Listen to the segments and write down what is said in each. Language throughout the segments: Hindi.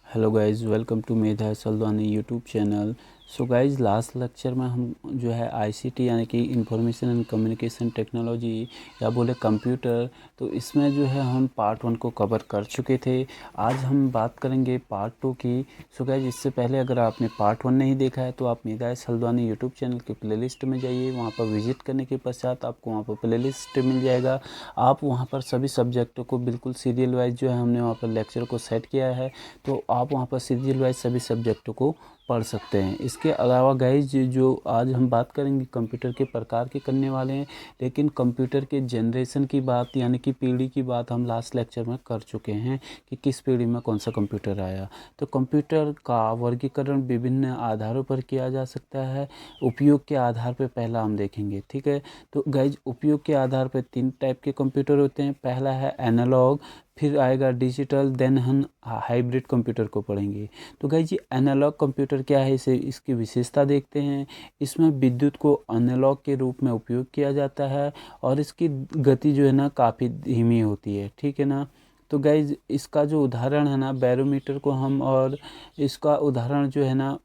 Hello guys, welcome to Medha Salvani YouTube channel. So guys, last lecture में हम जो है आईसीटी यानी कि इंफॉर्मेशन एंड कम्युनिकेशन टेक्नोलॉजी या बोले कंप्यूटर, तो इसमें जो है हम पार्ट 1 को कवर कर चुके थे। आज हम बात करेंगे पार्ट 2 की। सो गाइज़, इससे पहले अगर आपने पार्ट 1 नहीं देखा है तो आप मेधा सल्वानी यूट्यूब चैनल के प्लेलिस्ट में जाइए। वहाँ पर विजिट करने के पश्चात आपको वहाँ पर प्लेलिस्ट मिल जाएगा। आप वहाँ पर सभी सब्जेक्टों को बिल्कुल सीरियल वाइज जो है हमने वहाँ पर लेक्चर को सेट किया है, तो आप वहाँ पर सीरियल वाइज सभी सब्जेक्टों को पढ़ सकते हैं। इसके अलावा गाइज, जो आज हम बात करेंगे कंप्यूटर के प्रकार के करने वाले हैं, लेकिन कंप्यूटर के जनरेशन की बात यानी कि पीढ़ी की बात हम लास्ट लेक्चर में कर चुके हैं कि किस पीढ़ी में कौन सा कंप्यूटर आया। तो कंप्यूटर का वर्गीकरण विभिन्न आधारों पर किया जा सकता है। उपयोग के आधार पर पहला हम देखेंगे, ठीक है। तो गाइज, उपयोग के आधार पर 3 टाइप के कंप्यूटर होते हैं। पहला है एनालॉग, फिर आएगा डिजिटल, देन हम हाइब्रिड कंप्यूटर को पढ़ेंगे। तो गाइज, ये एनालॉग कंप्यूटर क्या है, इसे इसकी विशेषता देखते हैं। इसमें विद्युत को एनालॉग के रूप में उपयोग किया जाता है और इसकी गति जो है ना काफ़ी धीमी होती है, ठीक है ना। तो गाइज, इसका जो उदाहरण है ना बैरोमीटर को हम, और इसका उदाहरण जो है ना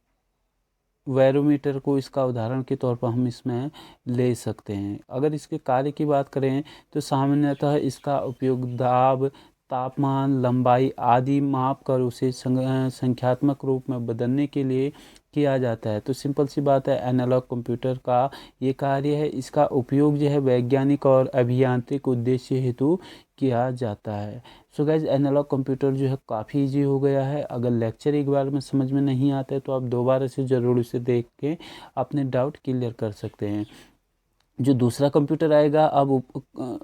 बैरोमीटर को इसका उदाहरण के तौर पर हम इसमें ले सकते हैं। अगर इसके कार्य की बात करें तो सामान्यतः इसका उपयोग दाब, तापमान, लंबाई आदि माप कर उसे संख्यात्मक रूप में बदलने के लिए किया जाता है। तो सिंपल सी बात है, एनालॉग कंप्यूटर का ये कार्य है। इसका उपयोग जो है वैज्ञानिक और अभियांत्रिक उद्देश्य हेतु किया जाता है। सो गाइज, एनालॉग कंप्यूटर जो है काफ़ी इजी हो गया है। अगर लेक्चर एक बार में समझ में नहीं आता है तो आप दोबारा से ज़रूर इसे देख के अपने डाउट क्लियर कर सकते हैं। जो दूसरा कंप्यूटर आएगा अब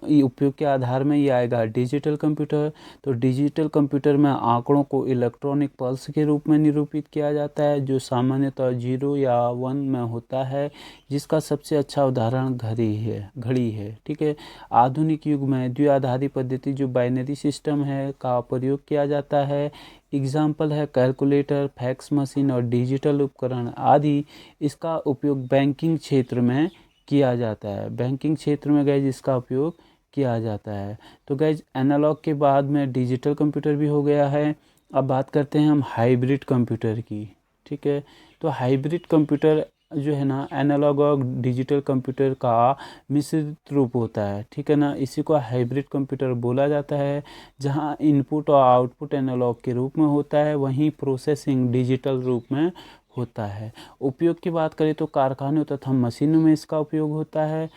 ये उपयोग के आधार में ये आएगा डिजिटल कंप्यूटर। तो डिजिटल कंप्यूटर में आंकड़ों को इलेक्ट्रॉनिक पल्स के रूप में निरूपित किया जाता है, जो सामान्यतः 0 या 1 में होता है, जिसका सबसे अच्छा उदाहरण घड़ी है, ठीक है। आधुनिक युग में द्विआधारी पद्धति जो बाइनरी सिस्टम है का प्रयोग किया जाता है। एग्जाम्पल है कैलकुलेटर, फैक्स मशीन और डिजिटल उपकरण आदि। इसका उपयोग बैंकिंग क्षेत्र में किया जाता है। बैंकिंग क्षेत्र में गैज इसका उपयोग किया जाता है। तो गैज, एनालॉग के बाद में डिजिटल कंप्यूटर भी हो गया है। अब बात करते हैं हम हाइब्रिड कंप्यूटर की, ठीक है। तो हाइब्रिड कंप्यूटर जो है ना एनालॉग और डिजिटल कंप्यूटर का मिश्रित रूप होता है, ठीक है ना। इसी को हाइब्रिड कंप्यूटर बोला जाता है, जहां इनपुट और आउटपुट एनालॉग के रूप में होता है, वहीं प्रोसेसिंग डिजिटल रूप में होता है। उपयोग की बात करें तो कारखानों तथा मशीनों में इसका उपयोग होता है,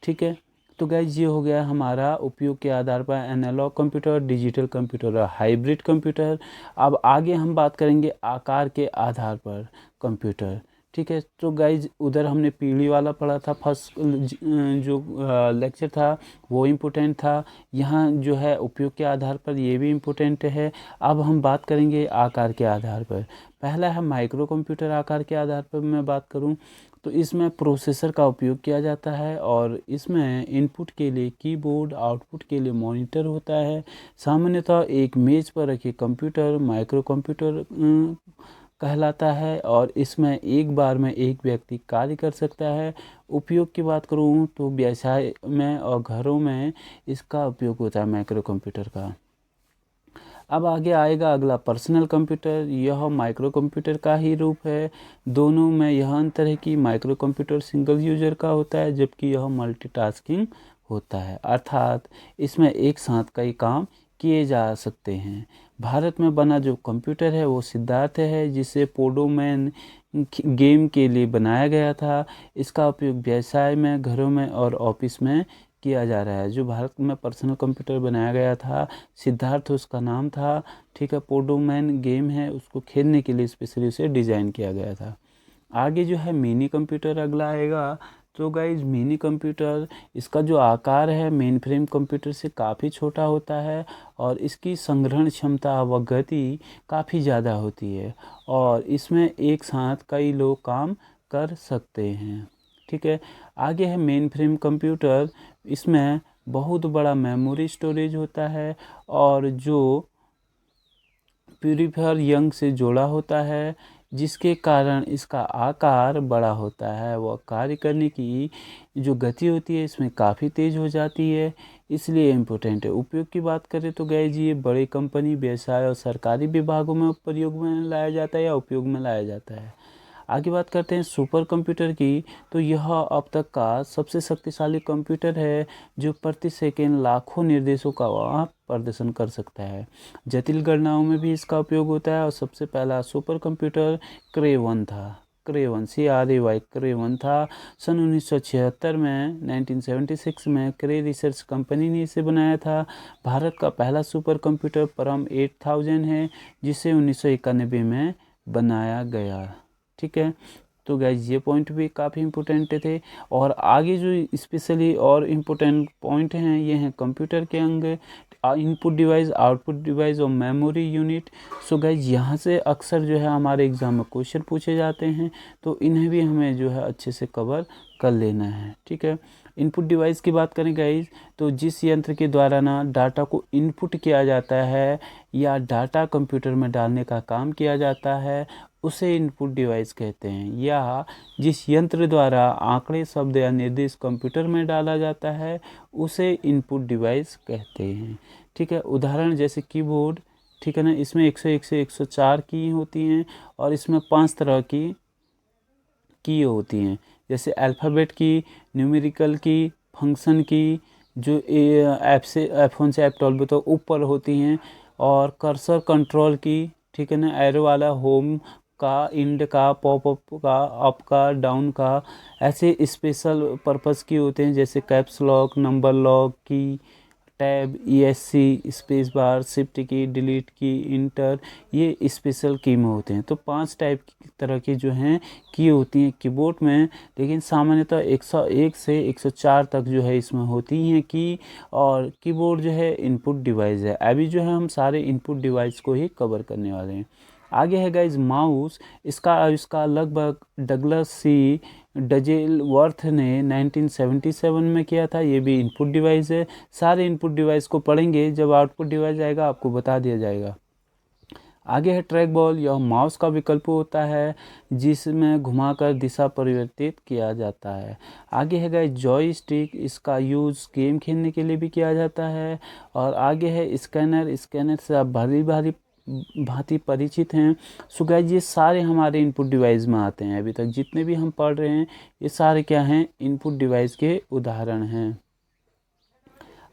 ठीक है। तो गाइज, ये हो गया हमारा उपयोग के आधार पर एनालॉग कंप्यूटर, डिजिटल कंप्यूटर और हाइब्रिड कंप्यूटर। अब आगे हम बात करेंगे आकार के आधार पर कंप्यूटर, ठीक है। तो गाइज, उधर हमने पीढ़ी वाला पढ़ा था, फर्स्ट जो लेक्चर था वो इम्पोर्टेंट था। यहाँ जो है उपयोग के आधार पर ये भी इम्पोर्टेंट है। अब हम बात करेंगे आकार के आधार पर। पहला है माइक्रो कंप्यूटर। आकार के आधार पर मैं बात करूं तो इसमें प्रोसेसर का उपयोग किया जाता है और इसमें इनपुट के लिए कीबोर्ड, आउटपुट के लिए मॉनिटर होता है। सामान्यतः एक मेज पर रखे कंप्यूटर माइक्रो कंप्यूटर कहलाता है और इसमें एक बार में एक व्यक्ति कार्य कर सकता है। उपयोग की बात करूं तो व्यवसाय में और घरों में इसका उपयोग होता है माइक्रो कंप्यूटर का। अब आगे आएगा अगला पर्सनल कंप्यूटर। यह माइक्रो कंप्यूटर का ही रूप है। दोनों में यह अंतर है कि माइक्रो कंप्यूटर सिंगल यूजर का होता है, जबकि यह मल्टीटास्किंग होता है, अर्थात इसमें एक साथ कई काम किए जा सकते हैं। भारत में बना जो कंप्यूटर है वो सिद्धार्थ है, जिसे पोडोमैन गेम के लिए बनाया गया था। इसका उपयोग व्यवसाय में, घरों में और ऑफिस में किया जा रहा है। जो भारत में पर्सनल कंप्यूटर बनाया गया था, सिद्धार्थ उसका नाम था, ठीक है। पोडोमैन गेम है, उसको खेलने के लिए स्पेशली उसे डिज़ाइन किया गया था। आगे जो है मिनी कंप्यूटर अगला आएगा। तो गाइज, मिनी कंप्यूटर, इसका जो आकार है मेन फ्रेम कंप्यूटर से काफ़ी छोटा होता है और इसकी संग्रहण क्षमता व गति काफ़ी ज़्यादा होती है और इसमें एक साथ कई लोग काम कर सकते हैं, ठीक है। आगे है मेन फ्रेम कंप्यूटर। इसमें बहुत बड़ा मेमोरी स्टोरेज होता है और जो प्यूरीफायर यंग से जोड़ा होता है। जिसके कारण इसका आकार बड़ा होता है। वह कार्य करने की जो गति होती है इसमें काफ़ी तेज़ हो जाती है, इसलिए इम्पोर्टेंट है। उपयोग की बात करें तो गाइज ये बड़े कंपनी, व्यवसाय और सरकारी विभागों में प्रयोग में लाया जाता है या उपयोग में लाया जाता है। आगे बात करते हैं सुपर कंप्यूटर की, तो यह अब तक का सबसे शक्तिशाली कंप्यूटर है जो प्रति सेकंड लाखों निर्देशों का वह प्रदर्शन कर सकता है। जटिल गणनाओं में भी इसका उपयोग होता है और सबसे पहला सुपर कंप्यूटर क्रे 1 था। क्रे 1 CRAY क्रे 1 था। सन 1976 में 1976 में क्रे रिसर्च कंपनी ने इसे बनाया था। भारत का पहला सुपर कंप्यूटर परम 8000 है जिसे 1991 में बनाया गया। ठीक है, तो गाइज ये पॉइंट भी काफ़ी इम्पोर्टेंट थे। और आगे जो स्पेशली और इम्पोर्टेंट पॉइंट हैं ये हैं कंप्यूटर के अंग, इनपुट डिवाइस, आउटपुट डिवाइस और मेमोरी यूनिट। सो गाइज यहाँ से अक्सर जो है हमारे एग्ज़ाम में क्वेश्चन पूछे जाते हैं, तो इन्हें भी हमें जो है अच्छे से कवर कर लेना है। ठीक है, इनपुट डिवाइस की बात करें गाइज, तो जिस यंत्र के द्वारा ना डाटा को इनपुट किया जाता है या डाटा कंप्यूटर में डालने का काम किया जाता है उसे इनपुट डिवाइस कहते हैं, या जिस यंत्र द्वारा आंकड़े, शब्द या निर्देश कंप्यूटर में डाला जाता है उसे इनपुट डिवाइस कहते हैं। ठीक है, उदाहरण जैसे कीबोर्ड, ठीक है ना, इसमें 101 से 104 की होती हैं और इसमें 5 तरह की होती हैं, जैसे अल्फ़ाबेट की, न्यूमेरिकल की, फंक्शन की, जो ऐप से F1 से F12 तो ऊपर होती हैं, और कर्सर कंट्रोल की, ठीक है ना, एरो वाला, होम का, इंड का, पॉपअप का, अप का, डाउन का, ऐसे स्पेशल पर्पस की होते हैं, जैसे कैप्स लॉक, नंबर लॉक की, tab, ESC, space bar, shift की, डिलीट की, इंटर, ये स्पेशल की में होते हैं। तो 5 टाइप की तरह की जो हैं की होती हैं कीबोर्ड में, लेकिन सामान्यतः 101 से 104 तक जो है इसमें होती हैं की। और कीबोर्ड जो है इनपुट डिवाइस है। अभी जो है हम सारे इनपुट डिवाइस को ही कवर करने वाले हैं। आगे है गाइज माउस। इसका आविष्कार लगभग डगलस सी डजेलवर्थ ने 1977 में किया था। ये भी इनपुट डिवाइस है। सारे इनपुट डिवाइस को पढ़ेंगे, जब आउटपुट डिवाइस आएगा आपको बता दिया जाएगा। आगे है ट्रैक बॉल। यह माउस का विकल्प होता है जिसमें घुमाकर दिशा परिवर्तित किया जाता है। आगे है गाइस जॉयस्टिक। इसका यूज़ गेम खेलने के लिए भी किया जाता है। और आगे है स्कैनर। स्कैनर से आप भांति परिचित हैं। सो गाइस ये सारे हमारे इनपुट डिवाइस में आते हैं। अभी तक जितने भी हम पढ़ रहे हैं ये सारे क्या हैं, इनपुट डिवाइस के उदाहरण हैं।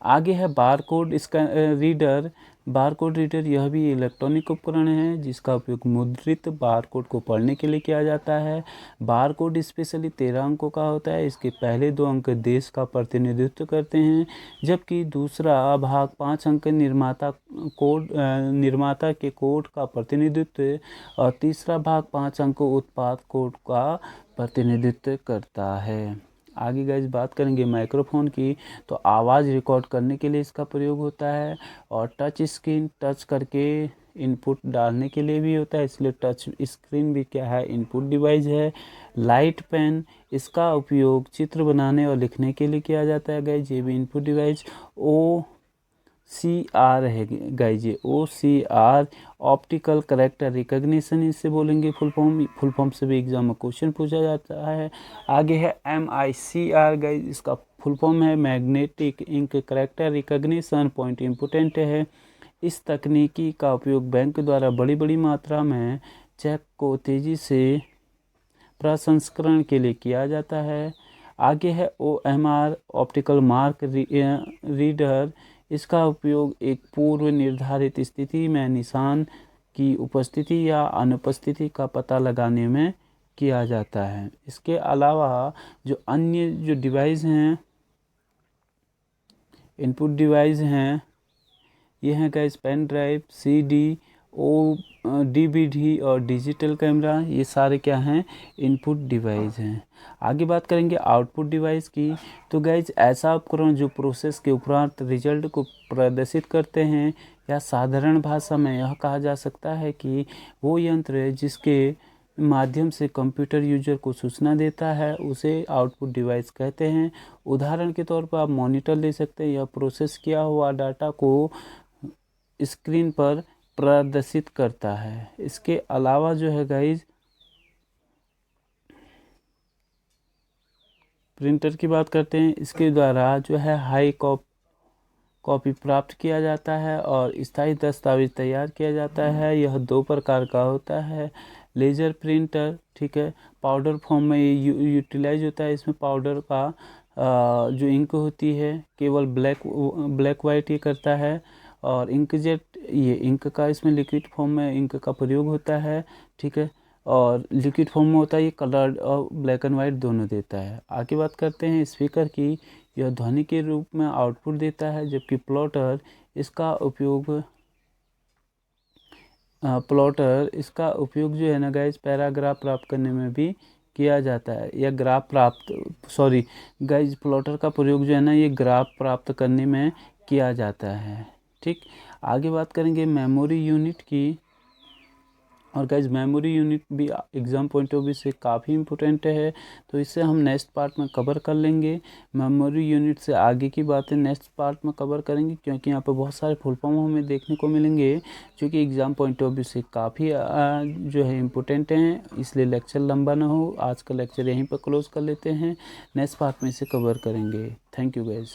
आगे है बारकोड इसका रीडर। बारकोड रीडर यह भी इलेक्ट्रॉनिक उपकरण है जिसका उपयोग मुद्रित बारकोड को पढ़ने के लिए किया जाता है। बारकोड स्पेशली 13 अंकों का होता है। इसके पहले 2 अंक देश का प्रतिनिधित्व करते हैं, जबकि दूसरा भाग 5 अंक निर्माता के कोड का प्रतिनिधित्व और तीसरा भाग 5 अंक उत्पाद कोड का प्रतिनिधित्व करता है। आगे गाइस बात करेंगे माइक्रोफोन की, तो आवाज़ रिकॉर्ड करने के लिए इसका प्रयोग होता है। और टच स्क्रीन, टच करके इनपुट डालने के लिए भी होता है, इसलिए टच स्क्रीन भी क्या है, इनपुट डिवाइस है। लाइट पेन, इसका उपयोग चित्र बनाने और लिखने के लिए किया जाता है गाइस, ये भी इनपुट डिवाइस। OCR है गाइस, ये OCR ऑप्टिकल कैरेक्टर रिकॉग्निशन इसे बोलेंगे फुल फॉर्म से भी एग्जाम में क्वेश्चन पूछा जाता है। आगे है MICR गाइस, इसका फुल फॉर्म है magnetic ink character recognition point important है। इस तकनीकी का उपयोग बैंक द्वारा बड़ी बड़ी मात्रा में चेक को तेज़ी से प्रसंस्करण के लिए किया जाता है। आगे है OMR ऑप्टिकल मार्क रीडर। इसका उपयोग एक पूर्व निर्धारित स्थिति में निशान की उपस्थिति या अनुपस्थिति का पता लगाने में किया जाता है। इसके अलावा जो अन्य जो डिवाइस हैं, इनपुट डिवाइस हैं, ये हैं guys pen drive, CD, DVD और डिजिटल कैमरा, ये सारे क्या हैं, इनपुट डिवाइस हैं। आगे बात करेंगे आउटपुट डिवाइस की, तो गाइस ऐसा उपकरण जो प्रोसेस के उपरांत रिजल्ट को प्रदर्शित करते हैं, या साधारण भाषा में यह कहा जा सकता है कि वो यंत्र है जिसके माध्यम से कंप्यूटर यूजर को सूचना देता है उसे आउटपुट डिवाइस कहते हैं। उदाहरण के तौर पर आप मॉनिटर ले सकते हैं। यह प्रोसेस किया हुआ डाटा को स्क्रीन पर प्रदर्शित करता है। इसके अलावा जो है गाइज प्रिंटर की बात करते हैं, इसके द्वारा जो है हाई कॉपी प्राप्त किया जाता है और स्थायी दस्तावेज तैयार किया जाता है। यह 2 प्रकार का होता है। लेजर प्रिंटर, ठीक है, पाउडर फॉर्म में यूटिलाइज होता है। इसमें पाउडर का जो इंक होती है केवल ब्लैक वाइट ये करता है। और इंकजेट, ये इंक का इसमें लिक्विड फॉर्म में इंक का प्रयोग होता है, ठीक है, और लिक्विड फॉर्म में होता है, ये कलर्ड और ब्लैक एंड वाइट दोनों देता है। आगे बात करते हैं स्पीकर की। यह ध्वनि के रूप में आउटपुट देता है, जबकि प्लॉटर इसका उपयोग जो है ना गाइज पैराग्राफ प्राप्त करने में भी किया जाता है, या प्लॉटर का प्रयोग जो है ना ये ग्राफ प्राप्त करने में किया जाता है। ठीक, आगे बात करेंगे मेमोरी यूनिट की। और गाइज मेमोरी यूनिट भी एग्ज़ाम पॉइंट ऑफ व्यू से काफ़ी इम्पोर्टेंट है, तो इसे हम नेक्स्ट पार्ट में कवर कर लेंगे। मेमोरी यूनिट से आगे की बातें नेक्स्ट पार्ट में कवर करेंगे, क्योंकि यहाँ पर बहुत सारे फुल फॉर्म हमें देखने को मिलेंगे जो कि एग्ज़ाम पॉइंट ऑफ व्यू से काफ़ी जो है इम्पोर्टेंट हैं, इसलिए लेक्चर लंबा ना हो। आज का लेक्चर यहीं पर क्लोज कर लेते हैं, नेक्स्ट पार्ट में इसे कवर करेंगे। Thank you guys.